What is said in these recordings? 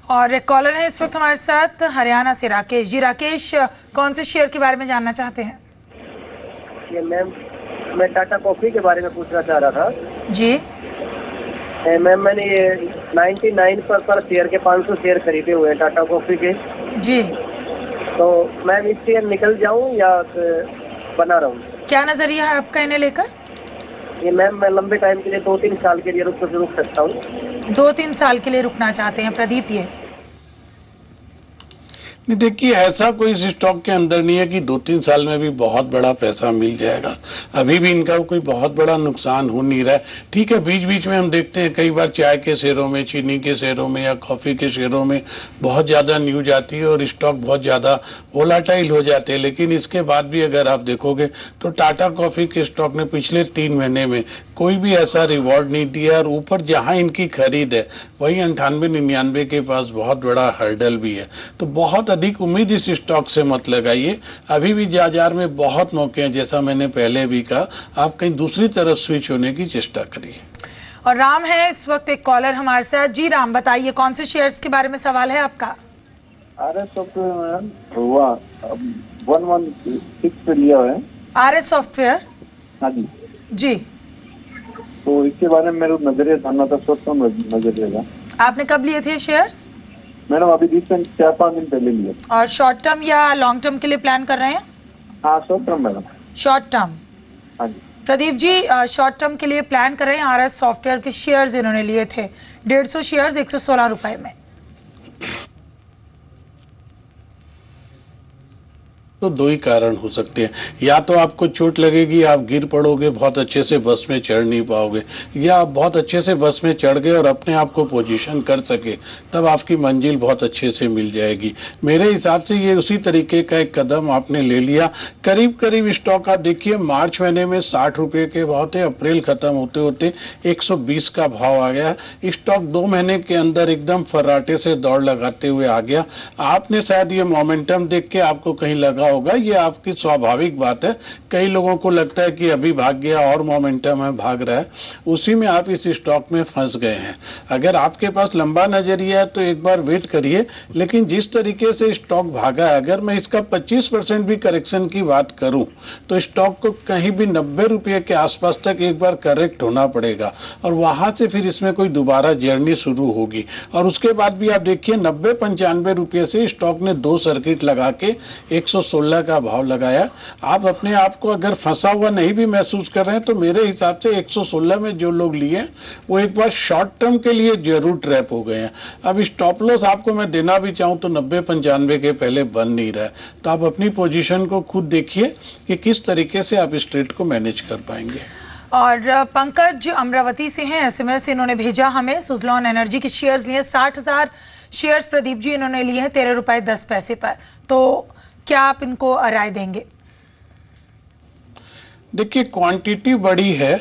और एक कॉलर है इस वक्त हमारे साथ हरियाणा से, राकेश जी। राकेश, कौन से शेयर के बारे में जानना चाहते हैं? ये मैम, मैं टाटा कॉफी के बारे में पूछना चाह रहा था जी मैम। मैंने ये 99 पर शेयर के 500 शेयर खरीदे हुए हैं टाटा कॉफी के। जी, तो मैम इस शेयर निकल जाऊं या बना रहूं? क्या नजरिया है आपका इन्हें लेकर? ये मैम, मैं लंबे टाइम के लिए 2-3 साल के लिए रुक सकता हूँ। 2-3 साल के लिए रुकना चाहते हैं प्रदीप। ये नहीं, देखिए ऐसा कोई इस स्टॉक के अंदर नहीं है कि 2-3 साल में भी बहुत बड़ा पैसा मिल जाएगा। अभी भी इनका कोई बहुत बड़ा नुकसान हो नहीं रहा है। ठीक है, बीच बीच में हम देखते हैं कई बार चाय के शेयरों में, चीनी के शेयरों में या कॉफ़ी के शेयरों में बहुत ज़्यादा न्यूज आती है और स्टॉक बहुत ज़्यादा वोलाटाइल हो जाते हैं। लेकिन इसके बाद भी अगर आप देखोगे तो टाटा कॉफ़ी के स्टॉक ने पिछले 3 महीने में कोई भी ऐसा रिवॉर्ड नहीं दिया और ऊपर जहाँ इनकी खरीद है वही 98-99 के पास बहुत बड़ा हर्डल भी है। तो बहुत अधिक उम्मीद इस स्टॉक से मत लगाइए। अभी भी बाजार में बहुत मौके हैं, जैसा मैंने पहले भी कहा, आप कहीं दूसरी तरफ स्विच होने की चेष्टा करिए। और राम है इस वक्त एक कॉलर हमारे साथ। जी राम, बताइए कौन से शेयर्स के बारे में सवाल है आपका? RS सॉफ्टवेयर हुआ 116 पे लिया है। RS software? हाँ जी। जी, तो इसके बारे में मेरा नजरिया जानना था, शॉर्ट टर्म नजरिया का। आपने कब लिए थे शेयर्स? मैडम अभी रिसेंट 4-5 दिन पहले लिया। और शॉर्ट टर्म या लॉन्ग टर्म के लिए प्लान कर रहे हैं? हाँ, short term madam. Short term. हाँ जी। प्रदीप जी, शॉर्ट टर्म के लिए प्लान कर रहे हैं। RS सॉफ्टवेयर के शेयर्स इन्होंने लिए थे 150 शेयर्स 116 रुपए में। तो 2 ही कारण हो सकते हैं, या तो आपको चोट लगेगी, आप गिर पड़ोगे, बहुत अच्छे से बस में चढ़ नहीं पाओगे, या आप बहुत अच्छे से बस में चढ़ गए और अपने आप को पोजीशन कर सके, तब आपकी मंजिल बहुत अच्छे से मिल जाएगी। मेरे हिसाब से ये उसी तरीके का एक कदम आपने ले लिया। करीब करीब स्टॉक आप देखिए, मार्च महीने में 60 रुपये के भाव थे, अप्रैल खत्म होते होते 120 का भाव आ गया। स्टॉक 2 महीने के अंदर एकदम फर्राटे से दौड़ लगाते हुए आ गया। आपने शायद ये मोमेंटम देख के आपको कहीं लगा होगा, ये आपकी स्वाभाविक बात है। कई लोगों को लगता है कि अभी भाग गया और मोमेंटम है, भाग रहा है, उसी में आप इस स्टॉक में फंस गए हैं। अगर आपके पास लंबा नजरिया है तो एक बार वेट करिए। लेकिन जिस तरीके से स्टॉक भागा है, अगर मैं इसका 25% भी करेक्शन की बात करूं तो स्टॉक को कहीं भी 90 रुपये के आसपास तक एक बार करेक्ट होना पड़ेगा और वहां से फिर इसमें कोई दोबारा जर्नी शुरू होगी। और उसके बाद भी आप देखिए 90-95 रुपये से स्टॉक ने 2 सर्किट लगा के 116 का भाव लगाया। आप अपने आप को अगर फंसा हुआ नहीं भी महसूस कर रहे हैं तो मेरे हिसाब से 116 में जो लोग लिए वो एक बार शॉर्ट टर्म के लिए जरूर ट्रैप हो गए हैं। अब स्टॉप लॉस आपको मैं देना भी चाहूँ तो 90-95 के पहले बन नहीं रहा है। तो आप अपनी पोजीशन को खुद देखिए कि किस तरीके से आप इस ट्रेड को मैनेज कर पाएंगे। और पंकज अमरावती से हैं, SMS इन्होंने भेजा हमें। सुजलॉन एनर्जी के शेयर्स लिए 60,000 शेयर्स प्रदीप जी इन्होंने लिए हैं 13 रुपये 10 पैसे पर। तो क्या आप इनको राय देंगे? देखिए, क्वांटिटी बड़ी है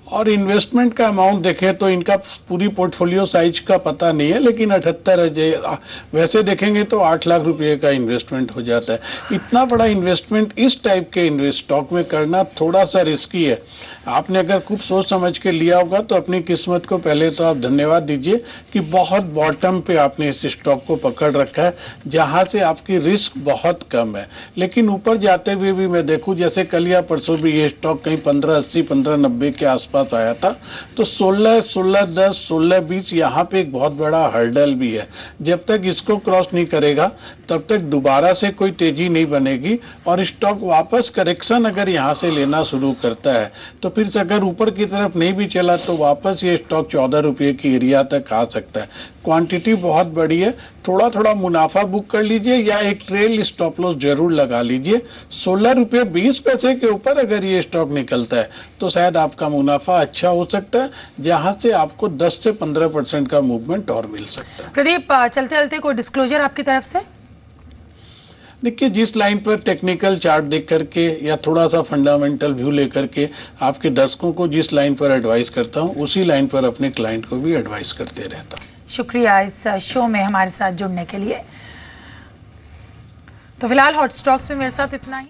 और इन्वेस्टमेंट का अमाउंट देखें तो इनका पूरी पोर्टफोलियो साइज का पता नहीं है, लेकिन 78 वैसे देखेंगे तो 8 लाख रुपए का इन्वेस्टमेंट हो जाता है। इतना बड़ा इन्वेस्टमेंट इस टाइप के स्टॉक में करना थोड़ा सा रिस्की है। आपने अगर खूब सोच समझ के लिया होगा तो अपनी किस्मत को पहले तो आप धन्यवाद दीजिए कि बहुत बॉटम पे आपने इस स्टॉक को पकड़ रखा है, जहां से आपकी रिस्क बहुत कम है। लेकिन ऊपर जाते हुए भी मैं देखूं, जैसे कल या परसों भी ये स्टॉक कहीं 1580 1590 के आसपास आया था, तो 16 1610 1620 यहाँ पे एक बहुत बड़ा हर्डल भी है। जब तक इसको क्रॉस नहीं करेगा तब तक दोबारा से कोई तेजी नहीं बनेगी और स्टॉक वापस करेक्शन अगर यहाँ से लेना शुरू करता है तो फिर से अगर ऊपर की तरफ नहीं भी चला तो वापस ये स्टॉक 14 रुपये की एरिया तक आ सकता है। क्वांटिटी बहुत बड़ी है, थोड़ा थोड़ा मुनाफा बुक कर लीजिए या एक ट्रेल स्टॉप लॉस जरूर लगा लीजिए। 16 रुपये 20 पैसे के ऊपर अगर ये स्टॉक निकलता है तो शायद आपका मुनाफा अच्छा हो सकता है, जहां से आपको 10 से 15% का मूवमेंट और मिल सकता है। प्रदीप, चलते चलते कोई डिस्क्लोजर आपकी तरफ से? देखिए, जिस लाइन पर टेक्निकल चार्ट देख करके या थोड़ा सा फंडामेंटल व्यू लेकर के आपके दर्शकों को जिस लाइन पर एडवाइस करता हूं, उसी लाइन पर अपने क्लाइंट को भी एडवाइस करते रहता हूं। शुक्रिया इस शो में हमारे साथ जुड़ने के लिए। तो फिलहाल हॉट स्टॉक्स में मेरे साथ इतना ही।